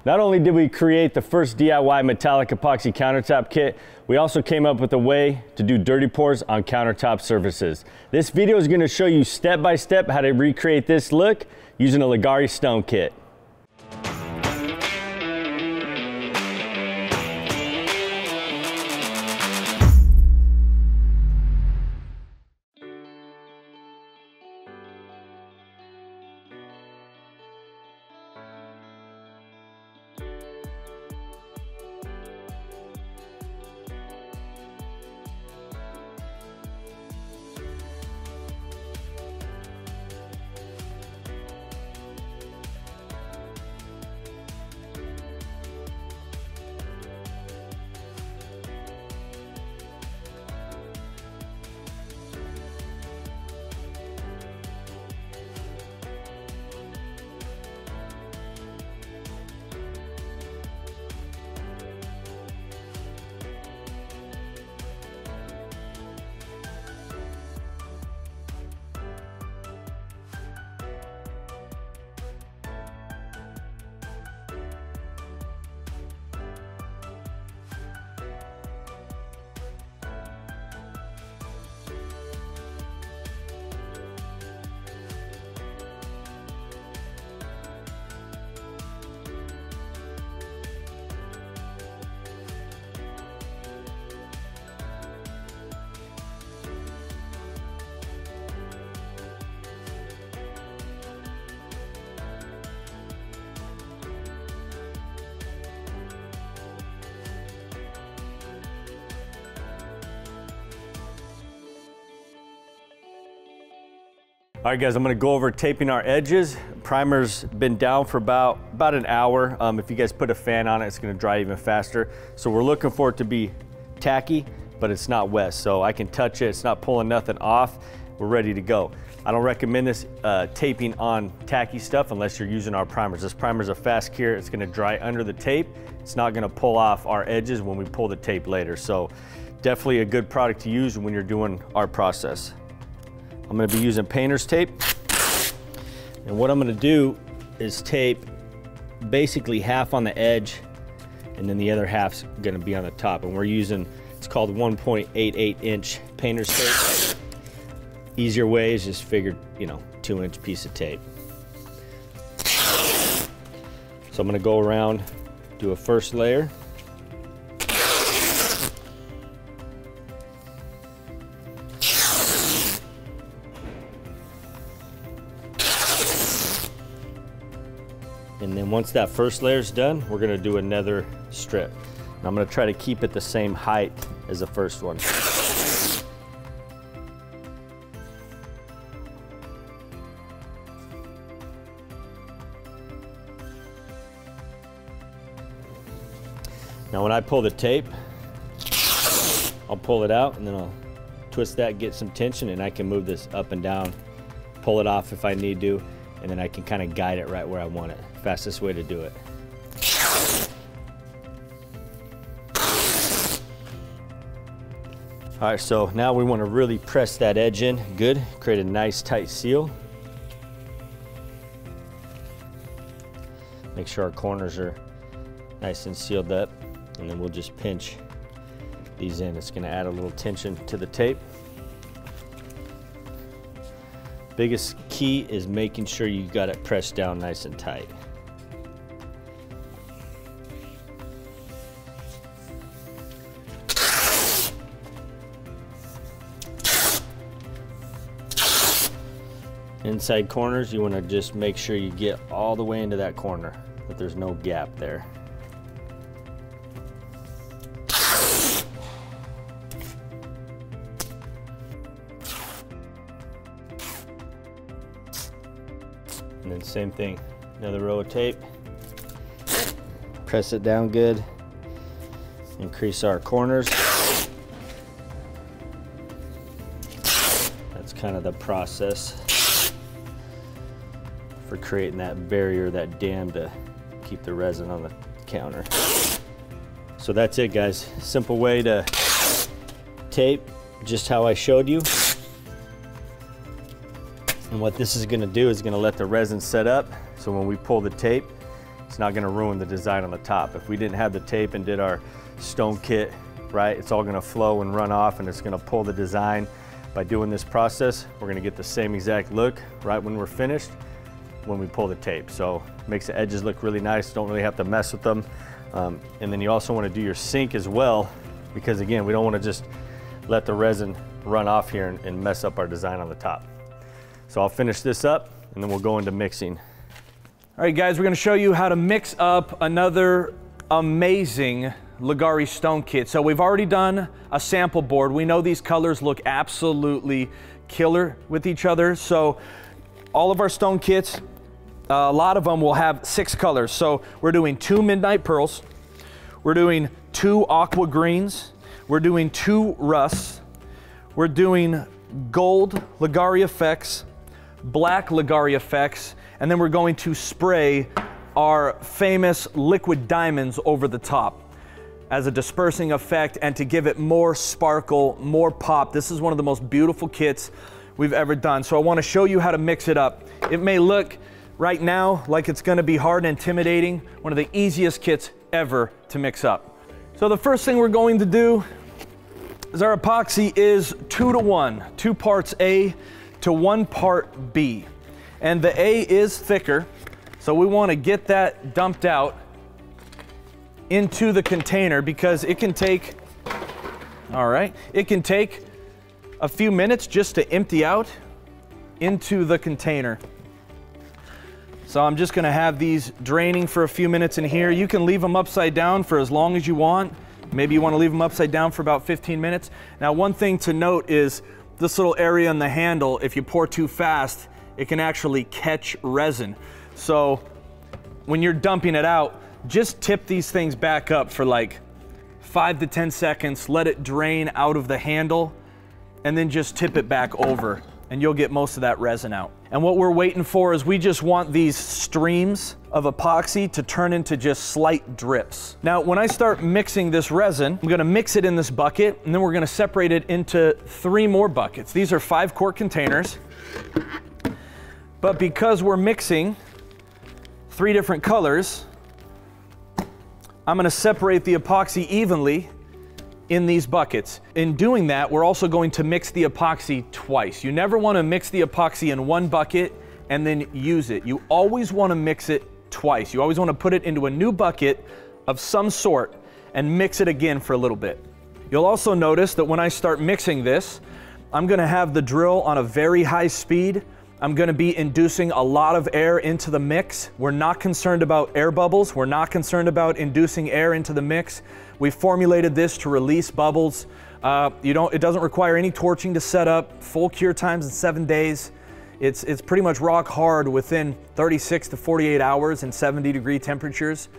Not only did we create the first DIY metallic epoxy countertop kit, we also came up with a way to do dirty pours on countertop surfaces. This video is going to show you step by step how to recreate this look using a Leggari Stone Kit. All right guys, I'm gonna go over taping our edges. Primer's been down for about an hour. If you guys put a fan on it, it's gonna dry even faster. So we're looking for it to be tacky, but it's not wet. So I can touch it, it's not pulling nothing off. We're ready to go. I don't recommend this taping on tacky stuff unless you're using our primers. This primer's a fast cure, it's gonna dry under the tape. It's not gonna pull off our edges when we pull the tape later. So definitely a good product to use when you're doing our process. I'm gonna be using painter's tape. And what I'm gonna do is tape basically half on the edge and then the other half's gonna be on the top. And we're using, it's called 1.88 inch painter's tape. Easier way is just figure, 2-inch piece of tape. So I'm gonna go around, do a first layer. And then once that first layer is done, we're gonna do another strip. And I'm gonna try to keep it the same height as the first one. Now when I pull the tape, I'll pull it out and then I'll twist that, get some tension, and I can move this up and down, pull it off if I need to, and then I can kind of guide it right where I want it. Fastest way to do it. All right, so now we want to really press that edge in good, create a nice tight seal. Make sure our corners are nice and sealed up, and then we'll just pinch these in. It's going to add a little tension to the tape. Biggest key is making sure you got it pressed down nice and tight. Inside corners, you want to just make sure you get all the way into that corner, that there's no gap there. And then same thing, another row of tape. Press it down good. Increase our corners. That's kind of the process for creating that barrier, that dam to keep the resin on the counter. So that's it, guys. Simple way to tape, just how I showed you. And what this is gonna do is gonna let the resin set up, so when we pull the tape, it's not gonna ruin the design on the top. If we didn't have the tape and did our stone kit, right, it's all gonna flow and run off and it's gonna pull the design. By doing this process, we're gonna get the same exact look right when we're finished when we pull the tape. So it makes the edges look really nice, don't really have to mess with them. And then you also wanna do your sink as well, because again, we don't wanna just let the resin run off here and mess up our design on the top. So I'll finish this up and then we'll go into mixing. All right guys, we're gonna show you how to mix up another amazing Leggari Stone Kit. So we've already done a sample board. We know these colors look absolutely killer with each other. So all of our stone kits, a lot of them will have 6 colors. So we're doing 2 midnight pearls, we're doing 2 aqua greens, we're doing 2 rusts, we're doing gold Leggari effects, black Leggari effects, and then we're going to spray our famous liquid diamonds over the top as a dispersing effect and to give it more sparkle, more pop. This is one of the most beautiful kits we've ever done. So I want to show you how to mix it up. It may look right now like it's going to be hard and intimidating. One of the easiest kits ever to mix up. So the first thing we're going to do is our epoxy is 2 to 1, 2 parts A to 1 part B. And the A is thicker, so we want to get that dumped out into the container because it can take, it can take a few minutes just to empty out into the container. So I'm just gonna have these draining for a few minutes in here. You can leave them upside down for as long as you want. Maybe you want to leave them upside down for about 15 minutes. Now, one thing to note is this little area in the handle, if you pour too fast, it can actually catch resin. So when you're dumping it out, just tip these things back up for like 5 to 10 seconds, let it drain out of the handle, and then just tip it back over, and you'll get most of that resin out. And what we're waiting for is we just want these streams of epoxy to turn into just slight drips. Now, when I start mixing this resin, I'm gonna mix it in this bucket, and then we're gonna separate it into 3 more buckets. These are 5-quart containers, but because we're mixing 3 different colors, I'm gonna separate the epoxy evenly in these buckets. In doing that, we're also going to mix the epoxy twice. You never wanna mix the epoxy in 1 bucket and then use it. You always wanna mix it twice. You always wanna put it into a new bucket of some sort and mix it again for a little bit. You'll also notice that when I start mixing this, I'm gonna have the drill on a very high speed. I'm gonna be inducing a lot of air into the mix. We're not concerned about air bubbles. We're not concerned about inducing air into the mix. We formulated this to release bubbles. It doesn't require any torching to set up. Full cure times in 7 days. It's pretty much rock hard within 36 to 48 hours in 70-degree temperatures.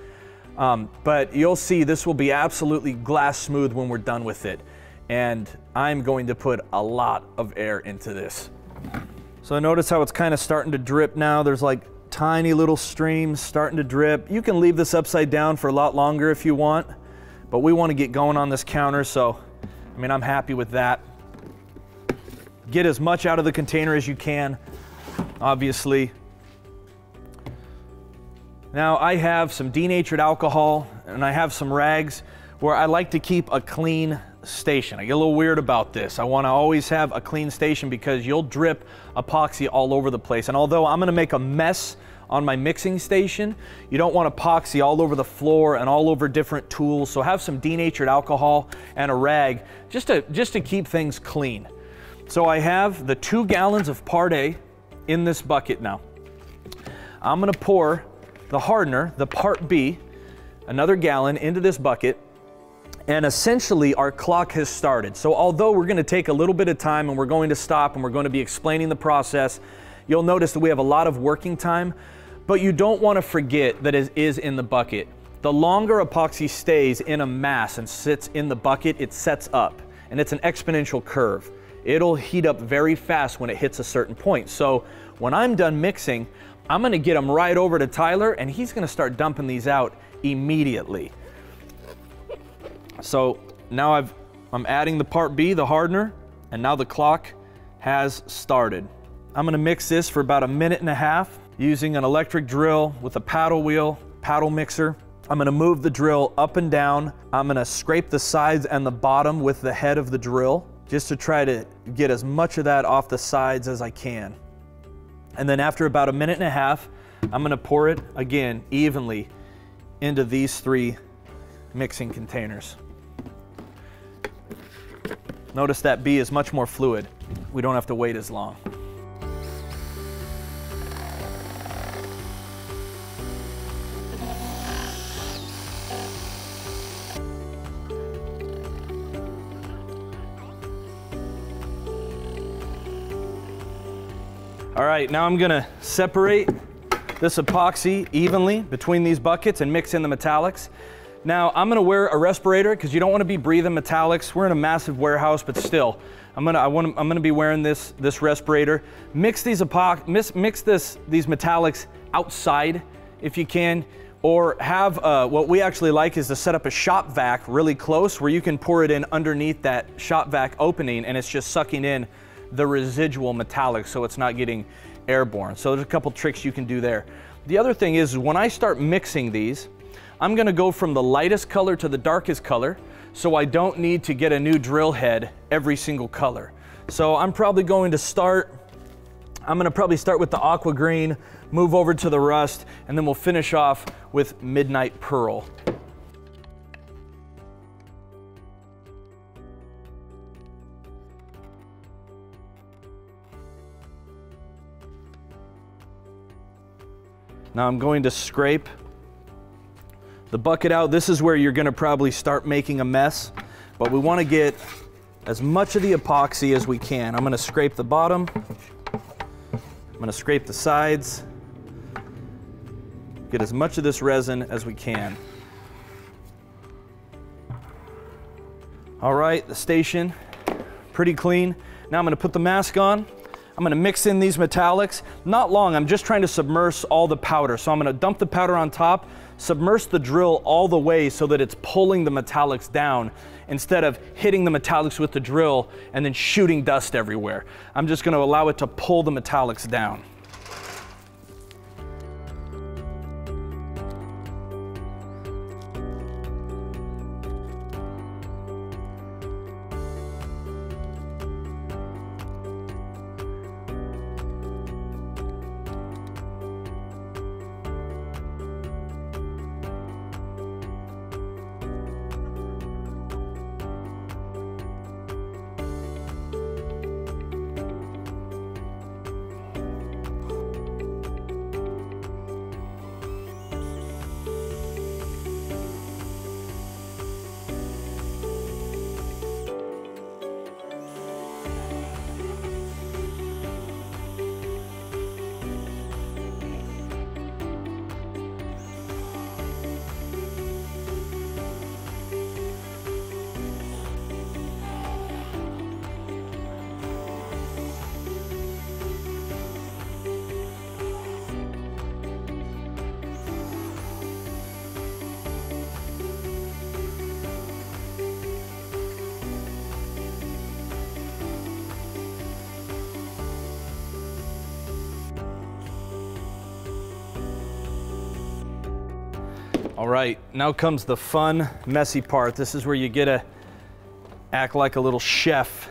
But you'll see this will be absolutely glass smooth when we're done with it. And I'm going to put a lot of air into this. So notice how it's kind of starting to drip now. There's like tiny little streams starting to drip. You can leave this upside down for a lot longer if you want, but we want to get going on this counter, so I mean, I'm happy with that. Get as much out of the container as you can, obviously. Now I have some denatured alcohol and I have some rags where I like to keep a clean station. I get a little weird about this. I want to always have a clean station because you'll drip epoxy all over the place. And although I'm going to make a mess on my mixing station, you don't want epoxy all over the floor and all over different tools. So have some denatured alcohol and a rag just to keep things clean. So I have the 2 gallons of Part A in this bucket now. I'm going to pour the hardener, the Part B, another gallon into this bucket. And essentially our clock has started. So although we're gonna take a little bit of time and we're going to stop and we're going to be explaining the process, you'll notice that we have a lot of working time, but you don't wanna forget that it is in the bucket. The longer epoxy stays in a mass and sits in the bucket, it sets up, and it's an exponential curve. It'll heat up very fast when it hits a certain point. So when I'm done mixing, I'm gonna get them right over to Tyler and he's gonna start dumping these out immediately. So now I'm adding the Part B, the hardener, and now the clock has started. I'm gonna mix this for about 1.5 minutes using an electric drill with a paddle wheel paddle mixer. I'm gonna move the drill up and down. I'm gonna scrape the sides and the bottom with the head of the drill, just to try to get as much of that off the sides as I can. And then after about a minute and a half, I'm gonna pour it again evenly into these 3 mixing containers. Notice that B is much more fluid. We don't have to wait as long. All right, now I'm gonna separate this epoxy evenly between these buckets and mix in the metallics. Now I'm gonna wear a respirator because you don't want to be breathing metallics. We're in a massive warehouse, but still, I'm gonna be wearing this respirator. Mix these these metallics outside if you can, or have what we actually like is to set up a shop vac really close where you can pour it in underneath that shop vac opening, and it's just sucking in the residual metallics so it's not getting airborne. So there's a couple tricks you can do there. The other thing is when I start mixing these, I'm gonna go from the lightest color to the darkest color, so I don't need to get a new drill head every single color. So I'm probably going to start with the aqua green, move over to the rust, and then we'll finish off with midnight pearl. Now I'm going to scrape the bucket out. This is where you're gonna probably start making a mess, but we wanna get as much of the epoxy as we can. I'm gonna scrape the bottom. I'm gonna scrape the sides. Get as much of this resin as we can. All right, the station, pretty clean. Now I'm gonna put the mask on. I'm gonna mix in these metallics. Not long, I'm just trying to submerge all the powder. So I'm gonna dump the powder on top, submerge the drill all the way so that it's pulling the metallics down instead of hitting the metallics with the drill and then shooting dust everywhere. I'm just gonna allow it to pull the metallics down. All right, now comes the fun, messy part. This is where you get to act like a little chef.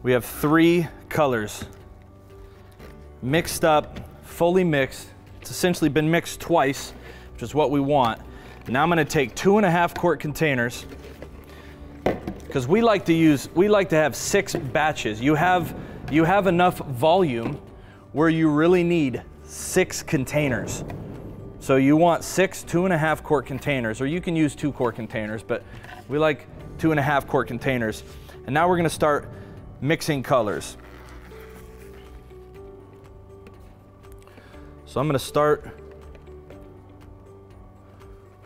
We have 3 colors mixed up, fully mixed. It's essentially been mixed twice, which is what we want. Now I'm gonna take 2.5 quart containers, because we like to have 6 batches. You have enough volume where you really need 6 containers. So you want 6 2.5 quart containers, or you can use 2 quart containers, but we like 2.5 quart containers. And now we're gonna start mixing colors. So I'm gonna start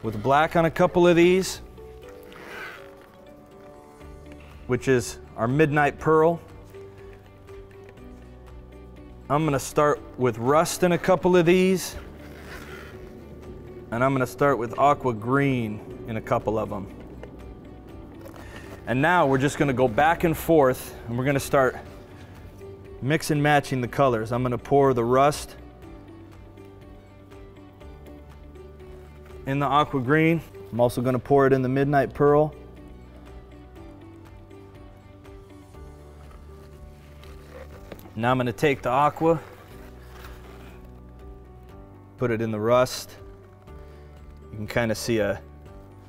with black on a couple of these, which is our midnight pearl. I'm gonna start with rust in a couple of these. And I'm gonna start with aqua green in a couple of them. And now we're just gonna go back and forth, and we're gonna start mix and matching the colors. I'm gonna pour the rust in the aqua green. I'm also gonna pour it in the midnight pearl. Now I'm gonna take the aqua, put it in the rust. You can kind of see a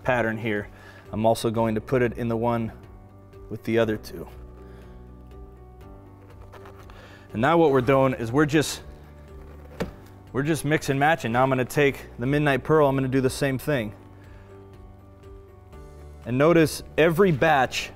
pattern here. I'm also going to put it in the one with the other two. And now what we're doing is we're just mix and matching. Now I'm gonna take the midnight pearl, I'm gonna do the same thing. And notice every batch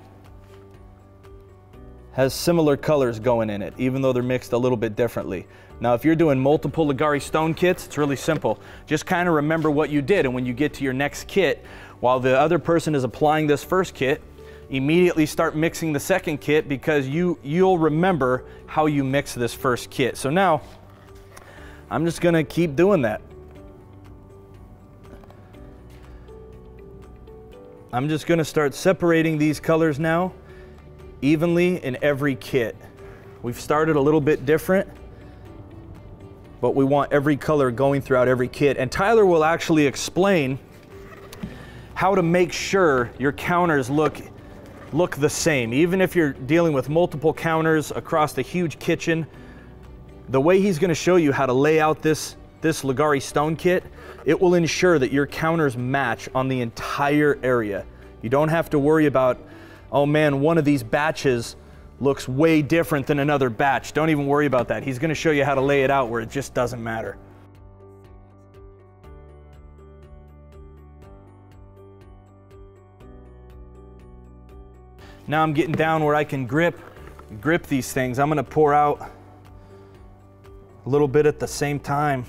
has similar colors going in it, even though they're mixed a little bit differently. Now, if you're doing multiple Leggari Stone Kits, it's really simple. Just kind of remember what you did, and when you get to your next kit, while the other person is applying this first kit, immediately start mixing the second kit, because you'll remember how you mix this first kit. So now, I'm just gonna keep doing that. I'm just gonna start separating these colors now evenly in every kit. We've started a little bit different, but we want every color going throughout every kit. And Tyler will actually explain how to make sure your counters look the same. Even if you're dealing with multiple counters across the huge kitchen, the way he's gonna show you how to lay out this Leggari Stone Kit, it will ensure that your counters match on the entire area. You don't have to worry about, oh man, one of these batches looks way different than another batch. Don't even worry about that. He's gonna show you how to lay it out where it just doesn't matter. Now I'm getting down where I can grip these things. I'm gonna pour out a little bit at the same time.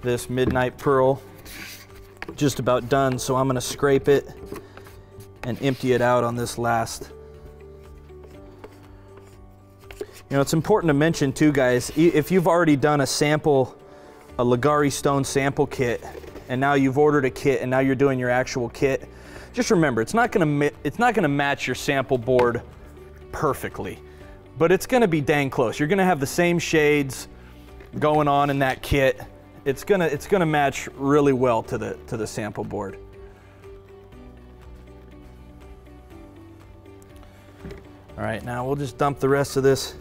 This midnight pearl just about done, so I'm gonna scrape it and empty it out on this last. You know, it's important to mention too, guys, if you've already done a Leggari Stone sample kit, and now you've ordered a kit and now you're doing your actual kit, just remember, it's not gonna match your sample board perfectly, but it's gonna be dang close. You're gonna have the same shades going on in that kit. It's gonna match really well to the sample board. All right, now we'll just dump the rest of this.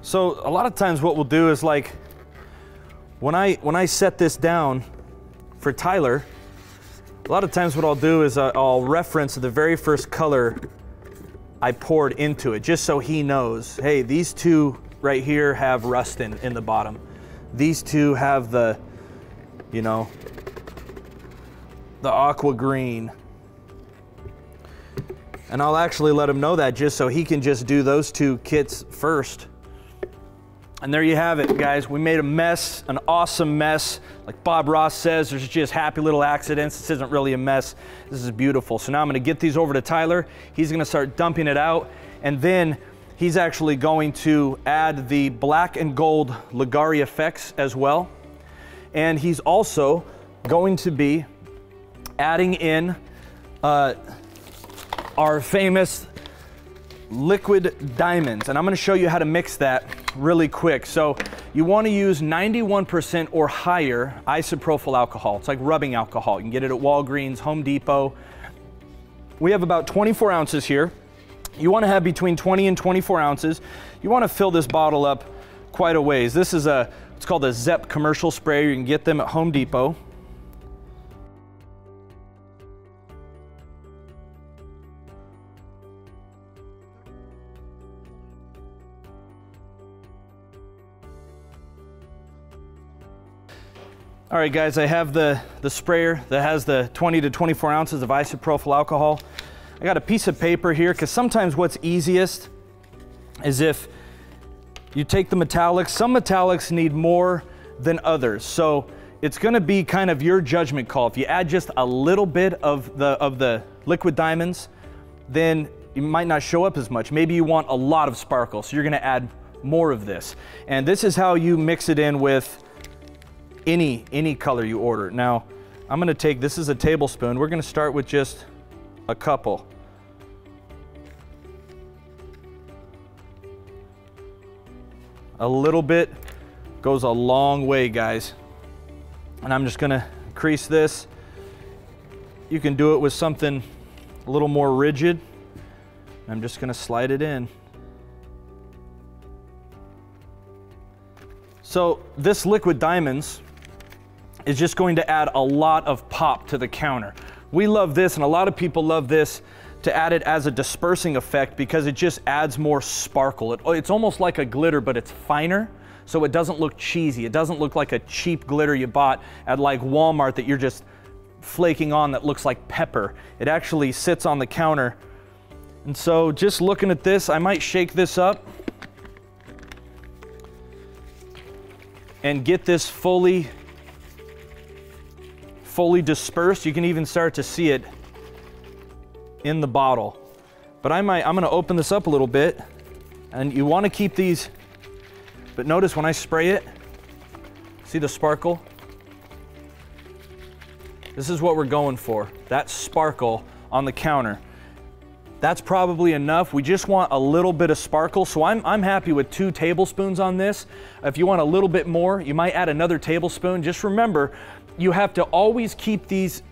So a lot of times what we'll do is, like, when I set this down for Tyler, a lot of times what I'll do is I'll reference the very first color I poured into it, just so he knows, hey, these two right here have rust in the bottom. These two have the, you know, the aqua green. And I'll actually let him know that, just so he can just do those two kits first. And there you have it, guys. We made a mess, an awesome mess. Like Bob Ross says, there's just happy little accidents. This isn't really a mess. This is beautiful. So now I'm gonna get these over to Tyler. He's gonna start dumping it out, and then he's actually going to add the black and gold Leggari effects as well. And he's also going to be adding in our famous liquid diamonds, and I'm going to show you how to mix that really quick. So you want to use 91% or higher isopropyl alcohol. It's like rubbing alcohol. You can get it at Walgreens, Home Depot. We have about 24 ounces here. You want to have between 20 and 24 ounces. You want to fill this bottle up quite a ways. This is it's called a Zepp commercial sprayer. You can get them at Home Depot. All right, guys, I have the sprayer that has the 20 to 24 ounces of isopropyl alcohol. I got a piece of paper here, because sometimes what's easiest is if you take the metallics. Some metallics need more than others, so it's gonna be kind of your judgment call. If you add just a little bit of the liquid diamonds, then it might not show up as much. Maybe you want a lot of sparkle, so you're gonna add more of this. And this is how you mix it in with any color you order. Now, I'm gonna take, this is a tablespoon. We're gonna start with just a couple. A little bit goes a long way, guys. And I'm just gonna crease this. You can do it with something a little more rigid. I'm just gonna slide it in. So this liquid diamonds is just going to add a lot of pop to the counter. We love this, and a lot of people love this to add it as a dispersing effect because it just adds more sparkle. It's almost like a glitter, but it's finer, so it doesn't look cheesy. It doesn't look like a cheap glitter you bought at like Walmart that you're just flaking on that looks like pepper. It actually sits on the counter. And so just looking at this, I might shake this up and get this fully dispersed. You can even start to see it in the bottle. But I'm gonna open this up a little bit, and you wanna keep these, but notice when I spray it, see the sparkle? This is what we're going for, that sparkle on the counter. That's probably enough. We just want a little bit of sparkle, so I'm happy with 2 tablespoons on this. If you want a little bit more, you might add another tablespoon. Just remember, you have to always keep these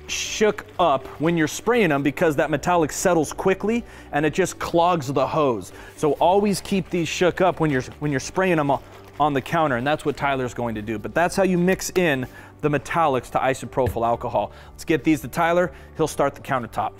shook up when you're spraying them because that metallic settles quickly and it just clogs the hose. So always keep these shook up when you're spraying them on the counter, and that's what Tyler's going to do. But that's how you mix in the metallics to isopropyl alcohol. Let's get these to Tyler. He'll start the countertop.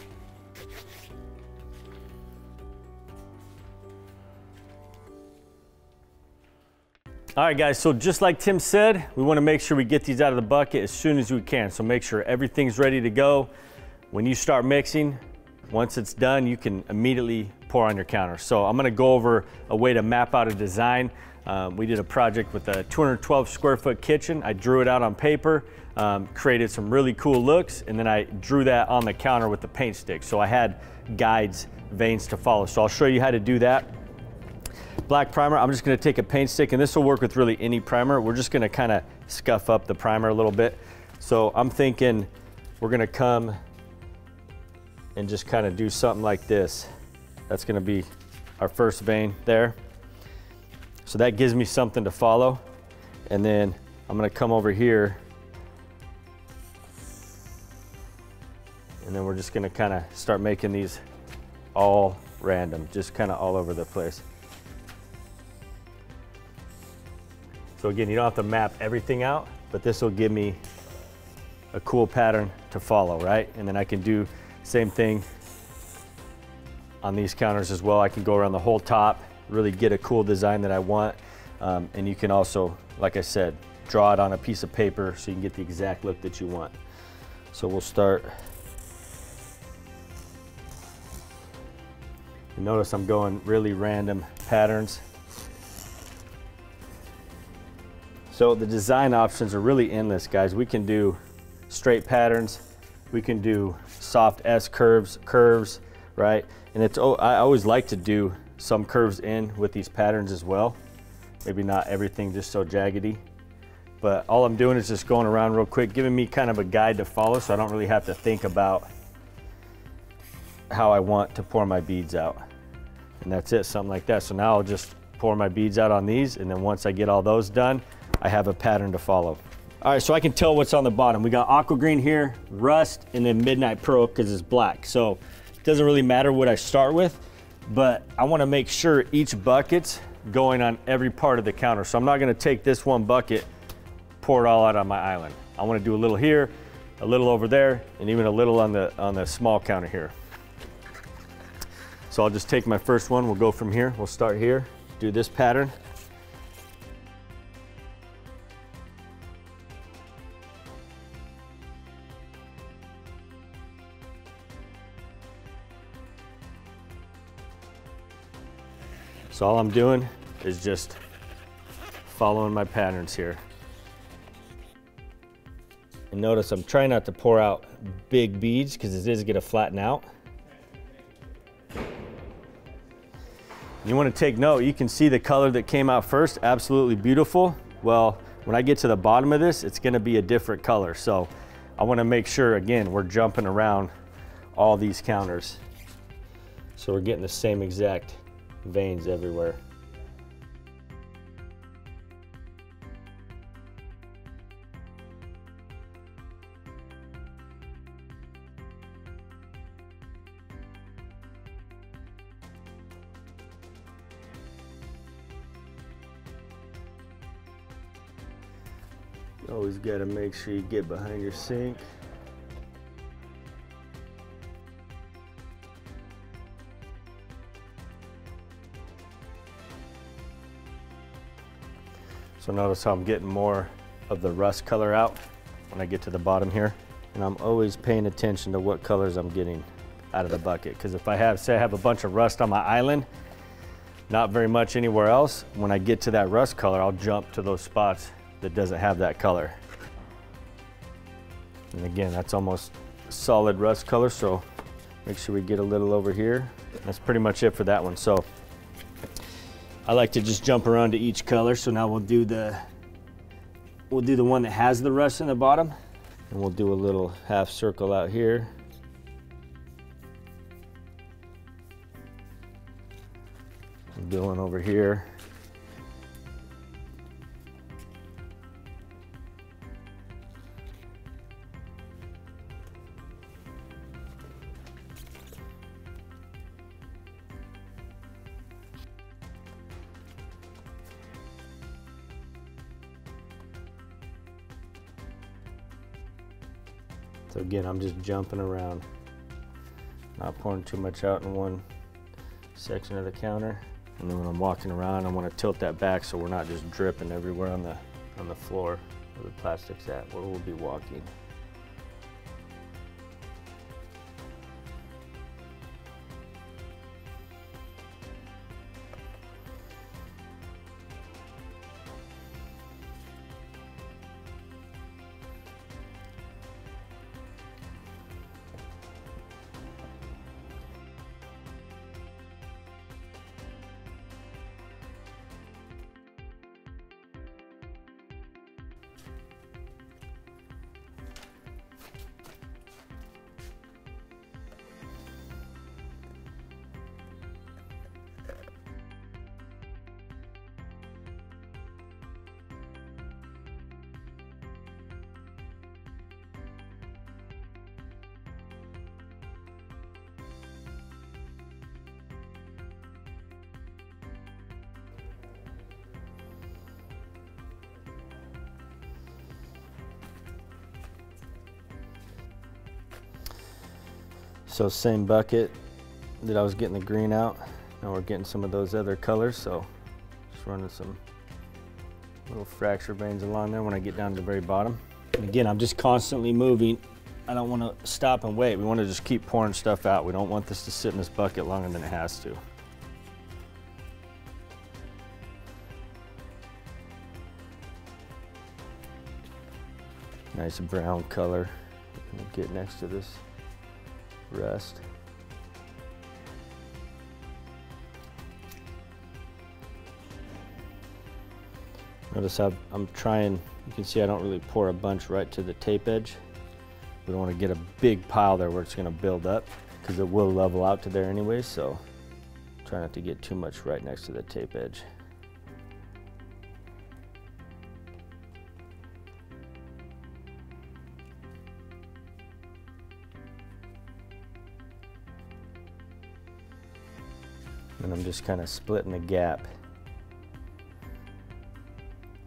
All right, guys, so just like Tim said, we want to make sure we get these out of the bucket as soon as we can. So make sure everything's ready to go. When you start mixing, once it's done, you can immediately pour on your counter. So I'm gonna go over a way to map out a design. We did a project with a 212 square foot kitchen. I drew it out on paper, created some really cool looks, and then I drew that on the counter with the paint stick. So I had guides, veins to follow. So I'll show you how to do that. Black primer, I'm just gonna take a paint stick, and this will work with really any primer. We're just gonna kind of scuff up the primer a little bit. So I'm thinking we're gonna come and just kind of do something like this. That's gonna be our first vein there. So that gives me something to follow. And then I'm gonna come over here, and then we're just gonna kind of start making these all random, just kind of all over the place. So again, you don't have to map everything out, but this will give me a cool pattern to follow, right? And then I can do same thing on these counters as well. I can go around the whole top, really get a cool design that I want. And you can also, like I said, draw it on a piece of paper so you can get the exact look that you want. So we'll start. You notice I'm going really random patterns. So the design options are really endless, guys. We can do straight patterns. We can do soft S curves, right? And I always like to do some curves in with these patterns as well. Maybe not everything just so jaggedy. But all I'm doing is just going around real quick, giving me kind of a guide to follow so I don't really have to think about how I want to pour my beads out. And that's it, something like that. So now I'll just pour my beads out on these, and then once I get all those done, I have a pattern to follow. All right, so I can tell what's on the bottom. We got aqua green here, rust, and then midnight pearl because it's black. So it doesn't really matter what I start with, but I want to make sure each bucket's going on every part of the counter. So I'm not going to take this one bucket, pour it all out on my island. I want to do a little here, a little over there, and even a little on the small counter here. So I'll just take my first one. We'll go from here. We'll start here, do this pattern. So all I'm doing is just following my patterns here. And notice I'm trying not to pour out big beads because it is going to flatten out. You want to take note, you can see the color that came out first, absolutely beautiful. Well, when I get to the bottom of this, it's going to be a different color. So I want to make sure, again, we're jumping around all these counters. So we're getting the same exact veins everywhere. Always got to make sure you get behind your sink. So notice how I'm getting more of the rust color out when I get to the bottom here. And I'm always paying attention to what colors I'm getting out of the bucket. Because if I have, say I have a bunch of rust on my island, not very much anywhere else, when I get to that rust color, I'll jump to those spots that doesn't have that color. And again, that's almost solid rust color, so make sure we get a little over here. That's pretty much it for that one. So I like to just jump around to each color. So now we'll do the one that has the rust in the bottom, and we'll do a little half circle out here. Do one over here. So again, I'm just jumping around, not pouring too much out in one section of the counter. And then when I'm walking around, I want to tilt that back so we're not just dripping everywhere on the floor where the plastic's at, where we'll be walking. So same bucket that I was getting the green out, now we're getting some of those other colors, so just running some little fracture veins along there when I get down to the very bottom. And again, I'm just constantly moving. I don't want to stop and wait. We want to just keep pouring stuff out. We don't want this to sit in this bucket longer than it has to. Nice brown color. Get next to this rust. Notice how I'm trying, you can see I don't really pour a bunch right to the tape edge. We don't want to get a big pile there where it's going to build up, because it will level out to there anyway, so try not to get too much right next to the tape edge. And I'm just kind of splitting the gap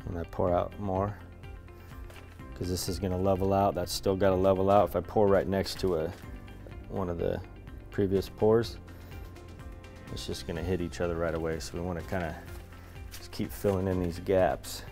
when I pour out more, because this is going to level out. That's still got to level out. If I pour right next to one of the previous pours, it's just going to hit each other right away. So we want to kind of just keep filling in these gaps.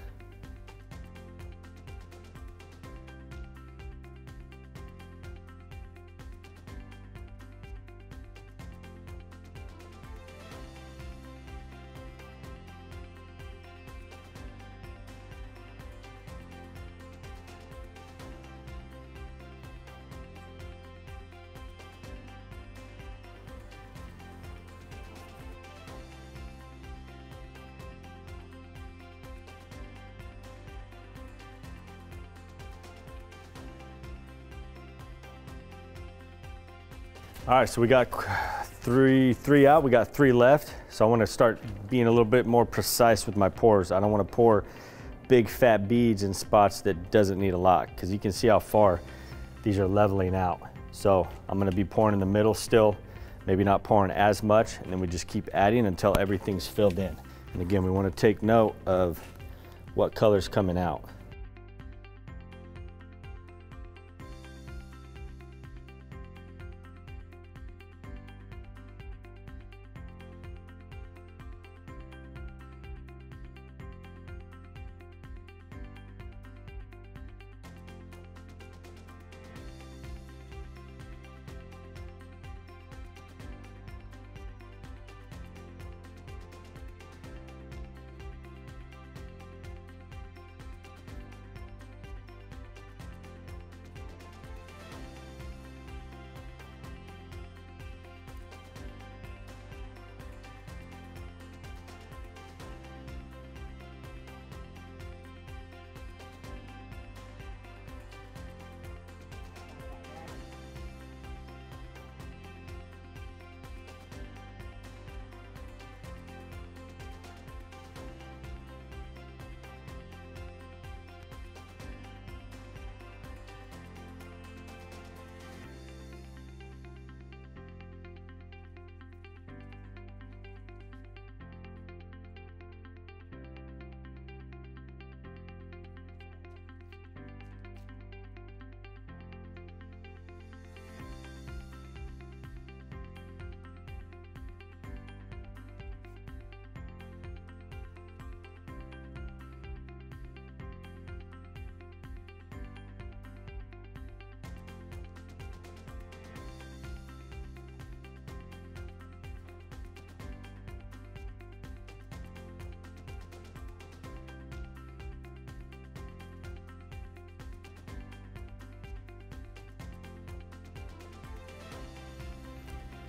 All right, so we got three out, we got 3 left. So I want to start being a little bit more precise with my pours. I don't want to pour big fat beads in spots that doesn't need a lot, because you can see how far these are leveling out. So I'm going to be pouring in the middle still, maybe not pouring as much, and then we just keep adding until everything's filled in. And again, we want to take note of what color's coming out.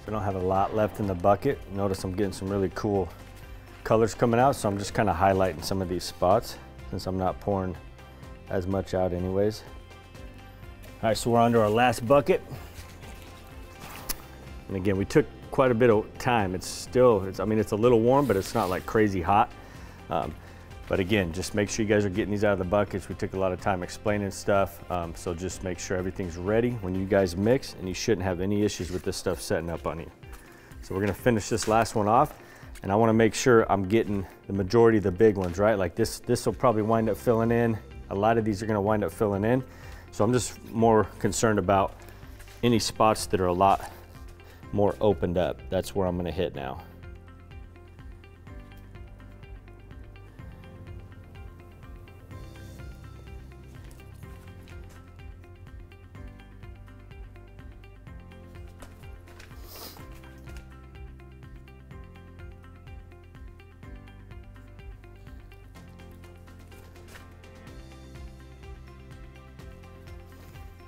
I don't have a lot left in the bucket. Notice I'm getting some really cool colors coming out, so I'm just kind of highlighting some of these spots since I'm not pouring as much out anyways. All right, so we're onto our last bucket. And again, we took quite a bit of time. I mean, it's a little warm, but it's not like crazy hot. But again, just make sure you guys are getting these out of the buckets. We took a lot of time explaining stuff, so just make sure everything's ready when you guys mix, and you shouldn't have any issues with this stuff setting up on you. So we're gonna finish this last one off, and I wanna make sure I'm getting the majority of the big ones, right? Like this will probably wind up filling in. A lot of these are gonna wind up filling in. So I'm just more concerned about any spots that are a lot more opened up. That's where I'm gonna hit now.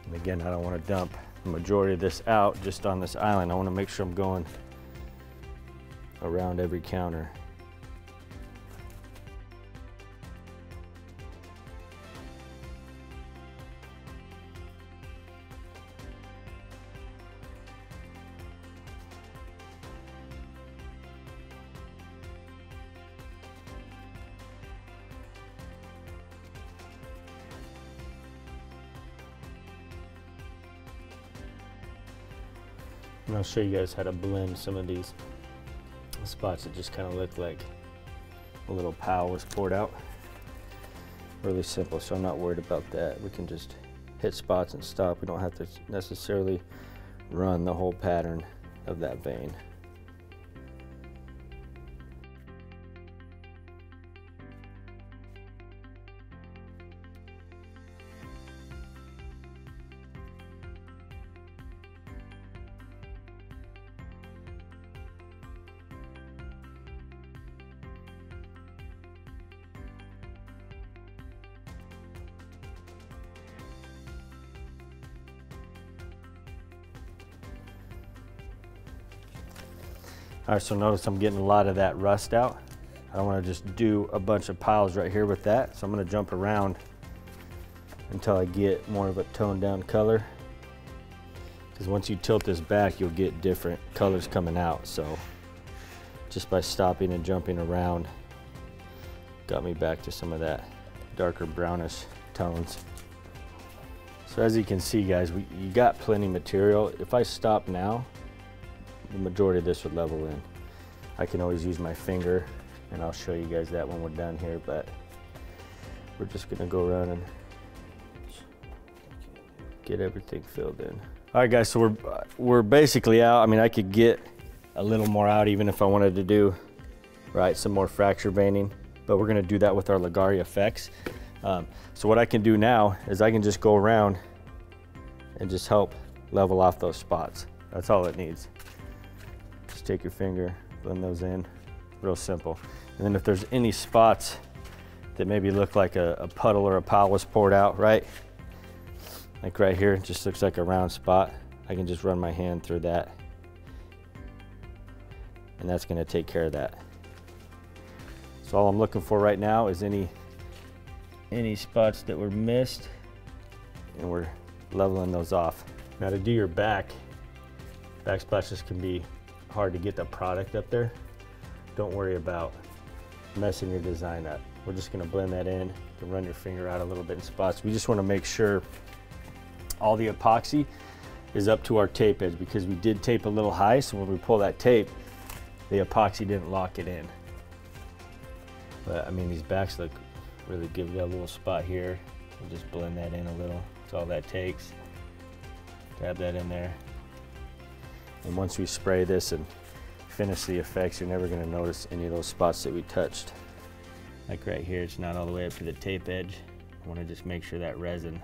And again, I don't want to dump the majority of this out just on this island. I want to make sure I'm going around every counter. And I'll show you guys how to blend some of these spots that just kind of look like a little pile was poured out. Really simple, so I'm not worried about that. We can just hit spots and stop. We don't have to necessarily run the whole pattern of that vein. All right, so notice I'm getting a lot of that rust out. I don't want to just do a bunch of piles right here with that, so I'm going to jump around until I get more of a toned down color. because once you tilt this back, you'll get different colors coming out. So just by stopping and jumping around, got me back to some of that darker brownish tones. So as you can see, guys, you got plenty material. If I stop now, the majority of this would level in. I can always use my finger, and I'll show you guys that when we're done here, but we're just gonna go around and get everything filled in. All right, guys, so we're basically out. I mean, I could get a little more out even if I wanted to do, right, some more fracture veining, but we're gonna do that with our Leggari effects. So what I can do now is I can just go around and just help level off those spots. That's all it needs. Just take your finger, blend those in, real simple. And then if there's any spots that maybe look like a puddle or a pile was poured out, right? Like right here, it just looks like a round spot. I can just run my hand through that, and that's gonna take care of that. So all I'm looking for right now is any spots that were missed, and we're leveling those off. Now to do your backsplashes can be hard to get the product up there. Don't worry about messing your design up. We're just gonna blend that in. You can run your finger out a little bit in spots. We just wanna make sure all the epoxy is up to our tape edge, because we did tape a little high, so when we pull that tape, the epoxy didn't lock it in. But I mean, these backs look really good. We got a little spot here. We'll just blend that in a little. That's all that takes. Dab that in there. And once we spray this and finish the effects, you're never gonna notice any of those spots that we touched. Like right here, it's not all the way up to the tape edge. I wanna just make sure that resin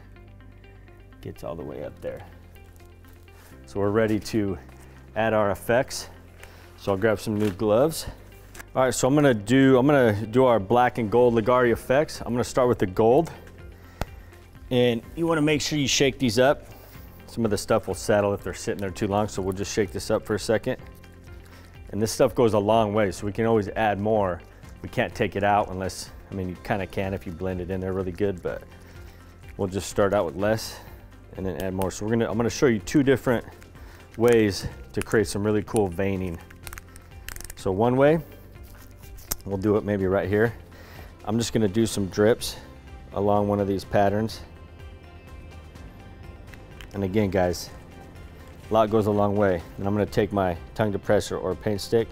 gets all the way up there. So we're ready to add our effects. So I'll grab some new gloves. All right, so I'm gonna do our black and gold Leggari effects. I'm gonna start with the gold. And you wanna make sure you shake these up. Some of the stuff will settle if they're sitting there too long, so we'll just shake this up for a second. And this stuff goes a long way, so we can always add more. We can't take it out unless, I mean, you kinda can if you blend it in there really good, but we'll just start out with less and then add more. So I'm gonna show you two different ways to create some really cool veining. So one way, we'll do it maybe right here. I'm just gonna do some drips along one of these patterns. And again, guys, a lot goes a long way. And I'm gonna take my tongue depressor or paint stick,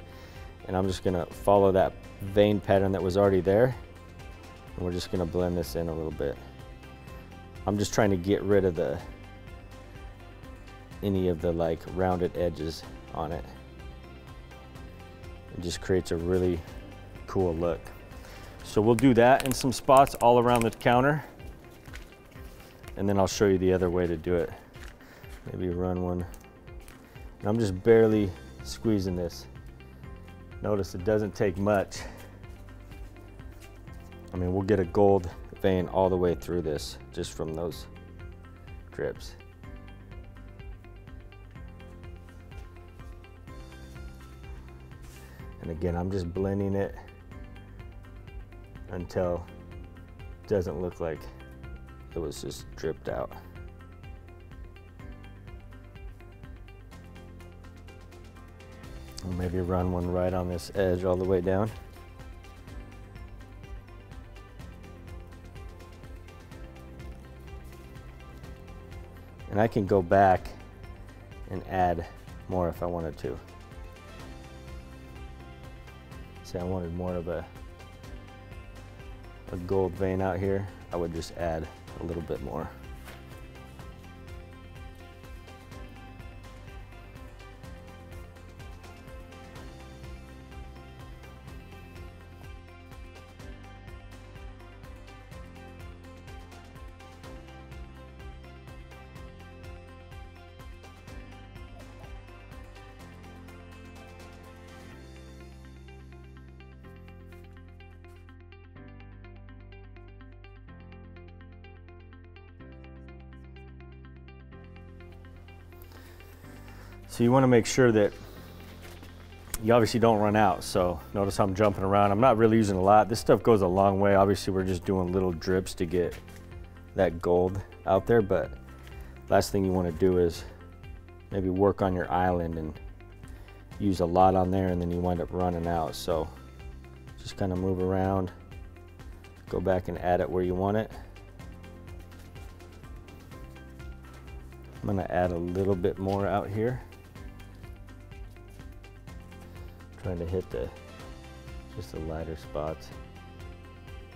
and I'm just gonna follow that vein pattern that was already there. And we're just gonna blend this in a little bit. I'm just trying to get rid of any of the like rounded edges on it. It just creates a really cool look. So we'll do that in some spots all around the counter, and then I'll show you the other way to do it. Maybe run one. And I'm just barely squeezing this. Notice it doesn't take much. I mean, we'll get a gold vein all the way through this just from those drips. And again, I'm just blending it until it doesn't look like it was just dripped out. And maybe run one right on this edge all the way down. And I can go back and add more if I wanted to. Say I wanted more of a gold vein out here, I would just add a little bit more. So you want to make sure that you obviously don't run out. So notice how I'm jumping around. I'm not really using a lot. This stuff goes a long way. Obviously we're just doing little drips to get that gold out there, but last thing you want to do is maybe work on your island and use a lot on there and then you wind up running out. So just kind of move around, go back and add it where you want it. I'm gonna add a little bit more out here. Trying to hit just the lighter spots.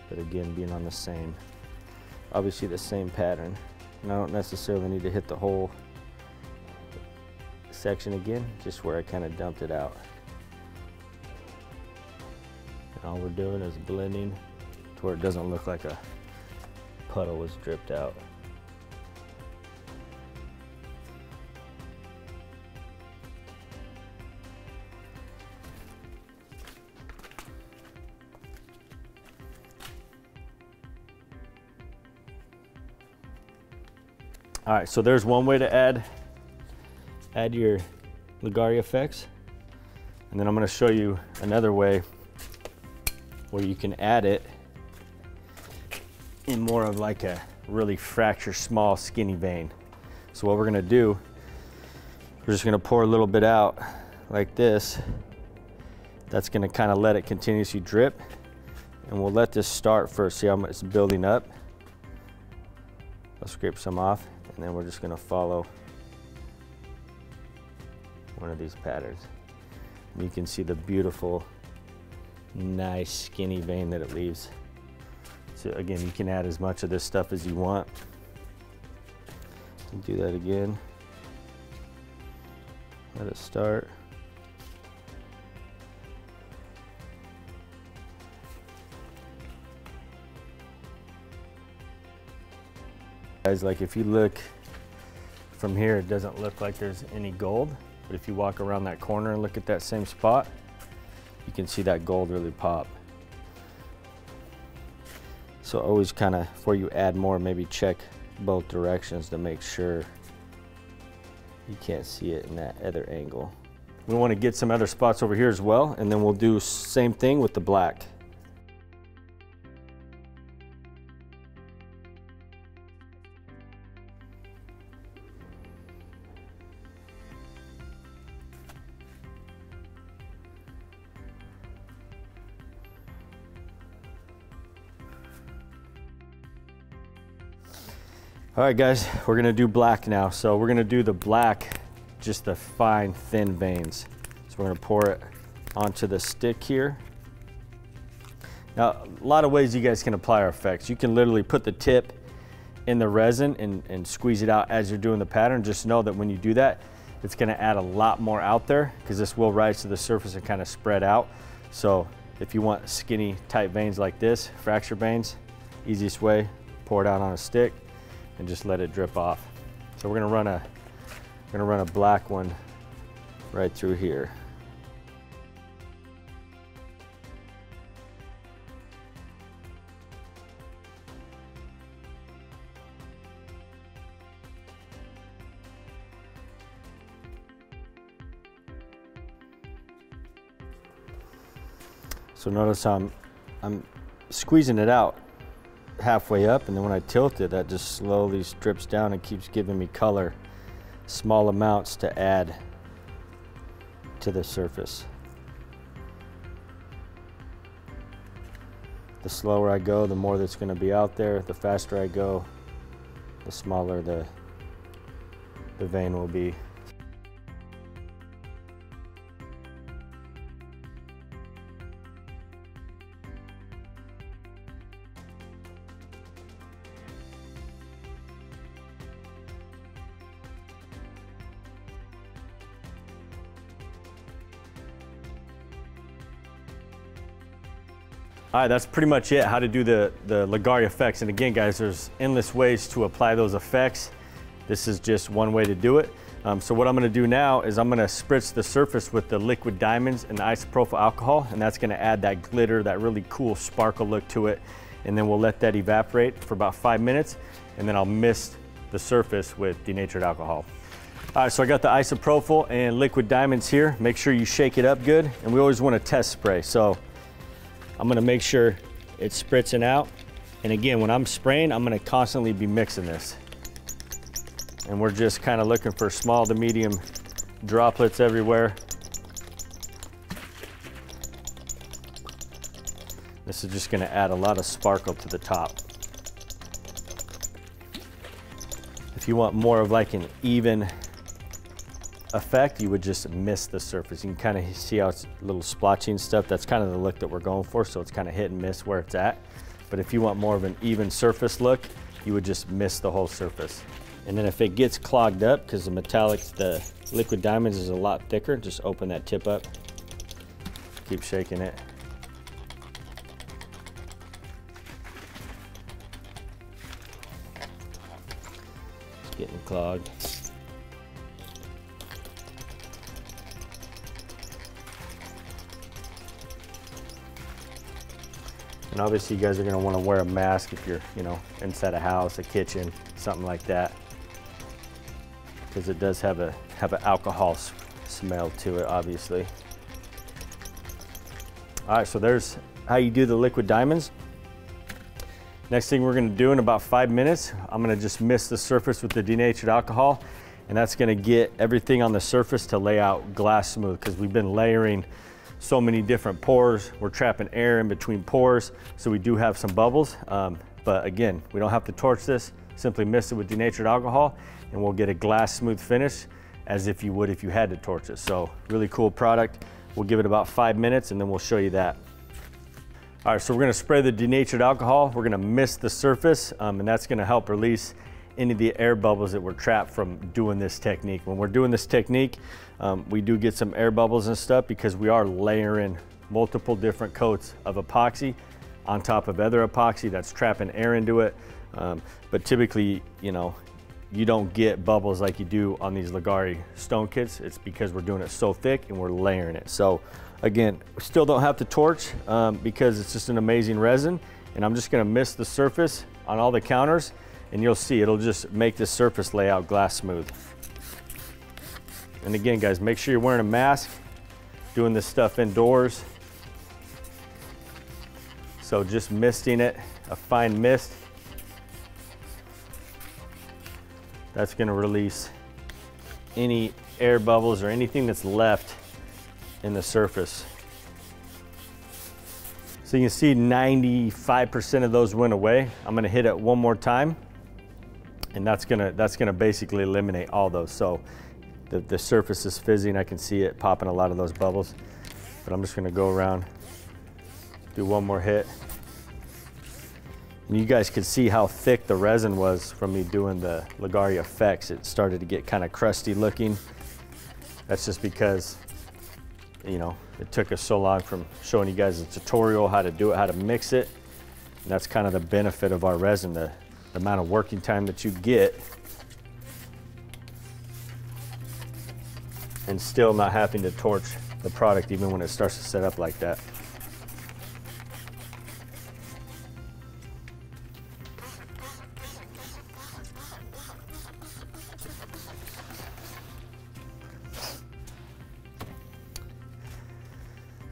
But again, being on the same, obviously the same pattern. And I don't necessarily need to hit the whole section again, just where I kind of dumped it out. And all we're doing is blending to where it doesn't look like a puddle was dripped out. All right, so there's one way to add your Leggari effects. And then I'm gonna show you another way where you can add it in more of like a really fracture, small, skinny vein. So what we're gonna do, we're just gonna pour a little bit out like this. That's gonna kind of let it continuously drip. And we'll let this start first, see how much it's building up. I'll scrape some off. And then we're just gonna follow one of these patterns. And you can see the beautiful, nice skinny vein that it leaves. So again, you can add as much of this stuff as you want. Do that again. Let it start. Guys, like if you look from here, it doesn't look like there's any gold, but if you walk around that corner and look at that same spot, you can see that gold really pop. So always kind of, before you add more, maybe check both directions to make sure you can't see it in that other angle. We want to get some other spots over here as well, and then we'll do same thing with the black. All right guys, we're gonna do black now. So we're gonna do the black, just the fine, thin veins. So we're gonna pour it onto the stick here. Now, a lot of ways you guys can apply our effects. You can literally put the tip in the resin and squeeze it out as you're doing the pattern. Just know that when you do that, it's gonna add a lot more out there because this will rise to the surface and kind of spread out. So if you want skinny, tight veins like this, fracture veins, easiest way, pour it out on a stick and just let it drip off. So we're gonna run a black one right through here. So notice I'm squeezing it out halfway up, and then when I tilt it, that just slowly strips down and keeps giving me color, small amounts to add to the surface. The slower I go, the more that's going to be out there. The faster I go, the smaller the vein will be. All right, that's pretty much it, how to do the Leggari effects. And again, guys, there's endless ways to apply those effects. This is just one way to do it. So what I'm gonna do now is I'm gonna spritz the surface with the liquid diamonds and the isopropyl alcohol, and that's gonna add that glitter, that really cool sparkle look to it. And then we'll let that evaporate for about 5 minutes, and then I'll mist the surface with denatured alcohol. All right, so I got the isopropyl and liquid diamonds here. Make sure you shake it up good, and we always wanna test spray. So I'm gonna make sure it's spritzing out. And again, when I'm spraying, I'm gonna constantly be mixing this. And we're just kind of looking for small to medium droplets everywhere. This is just going to add a lot of sparkle to the top. If you want more of like an even effect, you would just mist the surface. You can kind of see how it's a little splotchy and stuff. That's kind of the look that we're going for, so it's kind of hit and miss where it's at. But if you want more of an even surface look, you would just mist the whole surface. And then if it gets clogged up, because the metallics, the liquid diamonds is a lot thicker, just open that tip up. Keep shaking it. It's getting clogged. And obviously you guys are going to want to wear a mask if you're, you know, inside a house, a kitchen, something like that, because it does have an alcohol smell to it, obviously. All right, so there's how you do the liquid diamonds. Next thing we're going to do in about 5 minutes, I'm going to just mist the surface with the denatured alcohol, and that's going to get everything on the surface to lay out glass smooth, because we've been layering so many different pores. We're trapping air in between pores, so we do have some bubbles. But again, we don't have to torch this. Simply mist it with denatured alcohol, and we'll get a glass smooth finish as if you would if you had to torch it. So really cool product. We'll give it about 5 minutes, and then we'll show you that. All right, so we're gonna spray the denatured alcohol. We're gonna mist the surface, and that's gonna help release any of the air bubbles that were trapped from doing this technique. When we're doing this technique, we do get some air bubbles and stuff because we are layering multiple different coats of epoxy on top of other epoxy that's trapping air into it. But typically, you know, you don't get bubbles like you do on these Leggari Stone Kits. It's because we're doing it so thick and we're layering it. So again, we still don't have to torch because it's just an amazing resin. And I'm just gonna mist the surface on all the counters, and you'll see it'll just make this surface layout glass smooth. And again, guys, make sure you're wearing a mask, doing this stuff indoors. So just misting it, a fine mist. That's gonna release any air bubbles or anything that's left in the surface. So you can see 95% of those went away. I'm gonna hit it one more time, and that's gonna basically eliminate all those. So the surface is fizzing. I can see it popping a lot of those bubbles, but I'm just gonna go around, do one more hit. And you guys could see how thick the resin was from me doing the Leggari effects. It started to get kind of crusty looking. That's just because, you know, it took us so long from showing you guys a tutorial how to do it, how to mix it. And that's kind of the benefit of our resin, the amount of working time that you get, and still not having to torch the product even when it starts to set up like that.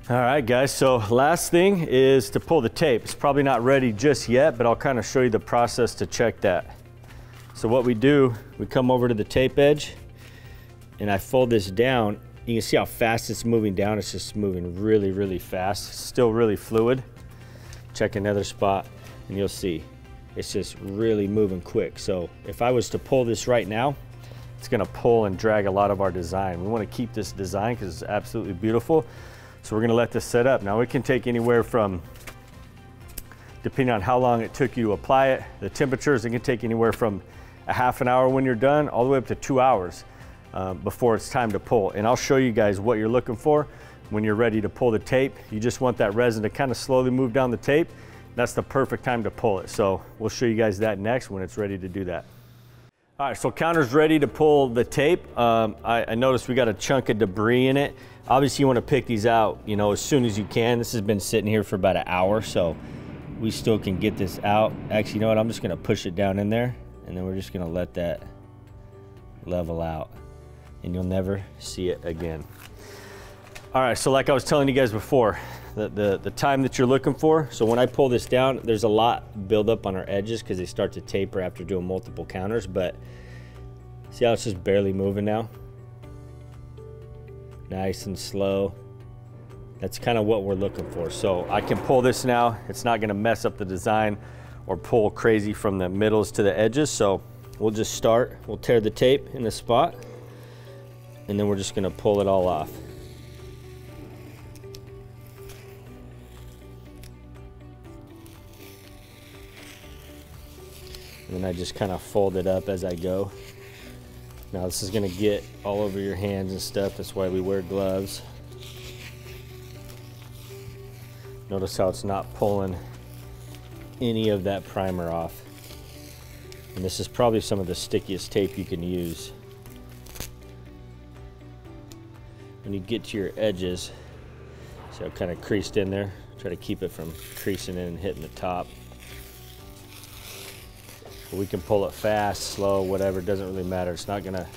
All right, guys, so last thing is to pull the tape. It's probably not ready just yet, but I'll kind of show you the process to check that. So what we do, we come over to the tape edge, and I fold this down. You can see how fast it's moving down. It's just moving really, really fast. Still really fluid. Check another spot, and you'll see it's just really moving quick. So if I was to pull this right now, it's gonna pull and drag a lot of our design. We wanna keep this design because it's absolutely beautiful. So we're gonna let this set up. Now it can take anywhere from, depending on how long it took you to apply it, the temperatures, it can take anywhere from a half an hour when you're done, all the way up to 2 hours before it's time to pull. And I'll show you guys what you're looking for when you're ready to pull the tape. You just want that resin to kind of slowly move down the tape. That's the perfect time to pull it. So we'll show you guys that next when it's ready to do that. All right, so counter's ready to pull the tape. I noticed we got a chunk of debris in it. Obviously you want to pick these out, you know, as soon as you can. This has been sitting here for about an hour, so we still can get this out. Actually, you know what? I'm just gonna push it down in there, and then we're just gonna let that level out, and you'll never see it again. All right, so like I was telling you guys before, the time that you're looking for. So when I pull this down, there's a lot build up on our edges because they start to taper after doing multiple counters, but See how it's just barely moving now? Nice and slow. That's kind of what we're looking for. So I can pull this now. It's not gonna mess up the design or pull crazy from the middles to the edges. So we'll just start. We'll tear the tape in the spot, and then we're just gonna pull it all off. And then I just kind of fold it up as I go. Now this is gonna get all over your hands and stuff. That's why we wear gloves. Notice how it's not pulling any of that primer off. And this is probably some of the stickiest tape you can use. When you get to your edges, see how it kind of creased in there? Try to keep it from creasing in and hitting the top. We can pull it fast, slow, whatever, it doesn't really matter. It's not gonna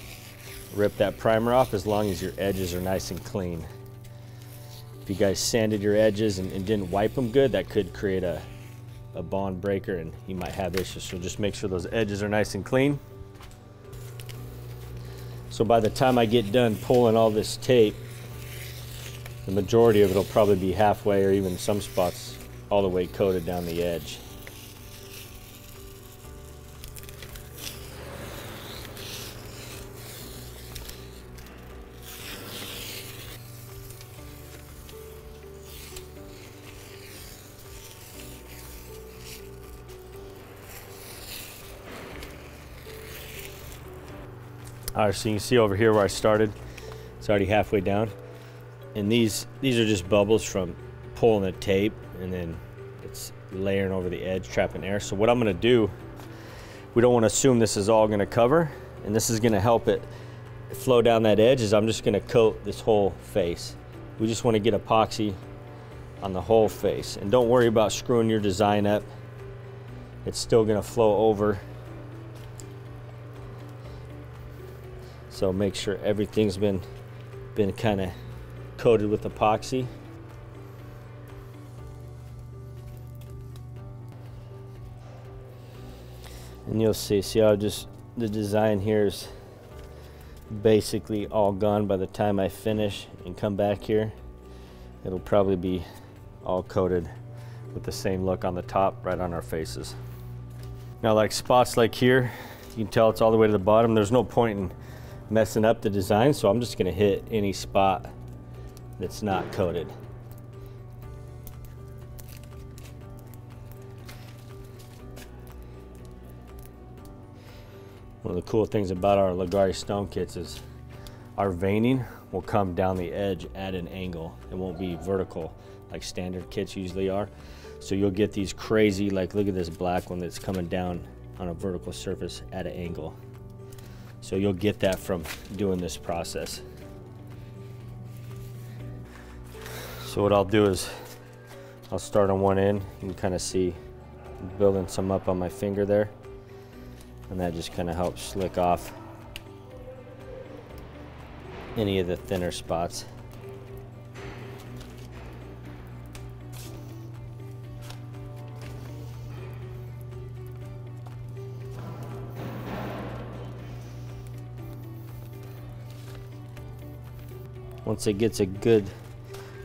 rip that primer off as long as your edges are nice and clean. If you guys sanded your edges and didn't wipe them good, that could create a bond breaker and you might have issues. So just make sure those edges are nice and clean. So by the time I get done pulling all this tape, the majority of it will probably be halfway or even some spots all the way coated down the edge. All right, so you can see over here where I started, it's already halfway down. And these are just bubbles from pulling the tape, and then it's layering over the edge, trapping air. So what I'm gonna do, we don't wanna assume this is all gonna cover, and this is gonna help it flow down that edge, is I'm just gonna coat this whole face. We just wanna get epoxy on the whole face. And don't worry about screwing your design up. It's still gonna flow over. So make sure everything's been kind of coated with epoxy. And you'll see how just the design here is basically all gone by the time I finish and come back here. It'll probably be all coated with the same look on the top, right on our faces. Now like spots like here, you can tell it's all the way to the bottom. There's no point in messing up the design, so I'm just gonna hit any spot that's not coated. One of the cool things about our Leggari Stone Kits is our veining will come down the edge at an angle. It won't be vertical like standard kits usually are. So you'll get these crazy, like look at this black one that's coming down on a vertical surface at an angle. So you'll get that from doing this process. So what I'll do is I'll start on one end. You can kind of see building some up on my finger there. And that just kind of helps slick off any of the thinner spots. Once it gets a good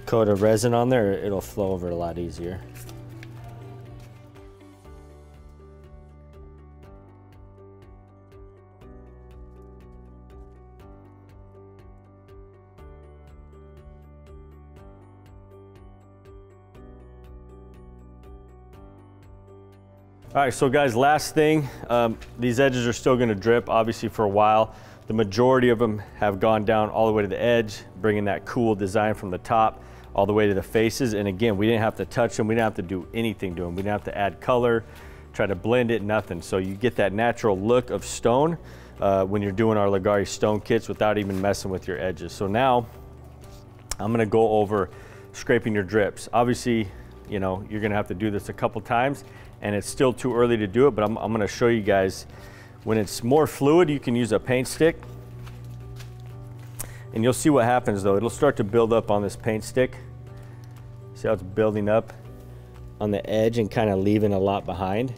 coat of resin on there, it'll flow over a lot easier. All right, so guys, last thing, these edges are still gonna drip, obviously, for a while. The majority of them have gone down all the way to the edge, bringing that cool design from the top all the way to the faces. And again, we didn't have to touch them. We didn't have to do anything to them. We didn't have to add color, try to blend it, nothing. So you get that natural look of stone when you're doing our Leggari Stone Kits without even messing with your edges. So now I'm gonna go over scraping your drips. Obviously, you know, you're gonna have to do this a couple times, and it's still too early to do it, but I'm gonna show you guys. When it's more fluid, you can use a paint stick, and you'll see what happens though. It'll start to build up on this paint stick. See how it's building up on the edge and kind of leaving a lot behind?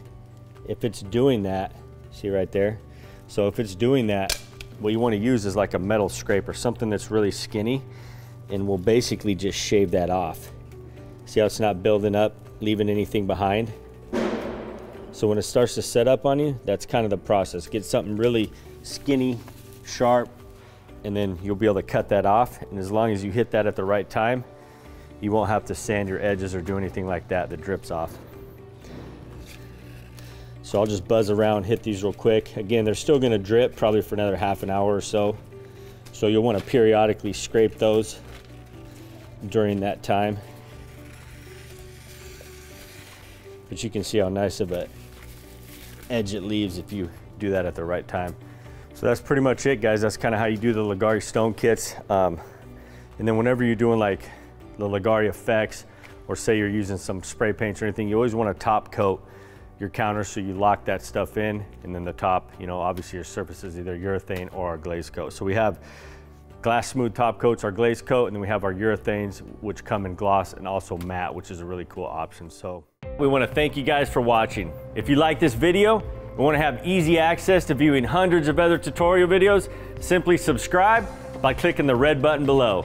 If it's doing that, see right there? So if it's doing that, what you want to use is like a metal scraper, something that's really skinny, and we'll basically just shave that off. See how it's not building up, leaving anything behind? So when it starts to set up on you, that's kind of the process. Get something really skinny, sharp, and then you'll be able to cut that off. And as long as you hit that at the right time, you won't have to sand your edges or do anything like that that drips off. So I'll just buzz around, hit these real quick. Again, they're still gonna drip probably for another half an hour or so. So you'll wanna periodically scrape those during that time. But you can see how nice of an edge it leaves if you do that at the right time. So that's pretty much it, guys. That's kind of how you do the Leggari Stone Kits. And then whenever you're doing like the Leggari effects, or say you're using some spray paints or anything, you always want to top coat your counter so you lock that stuff in, and then the top, you know, obviously your surface is either urethane or our glaze coat. So we have glass smooth top coats, our glaze coat, and then we have our urethanes, which come in gloss and also matte, which is a really cool option. So we want to thank you guys for watching. If you like this video and want to have easy access to viewing hundreds of other tutorial videos, simply subscribe by clicking the red button below.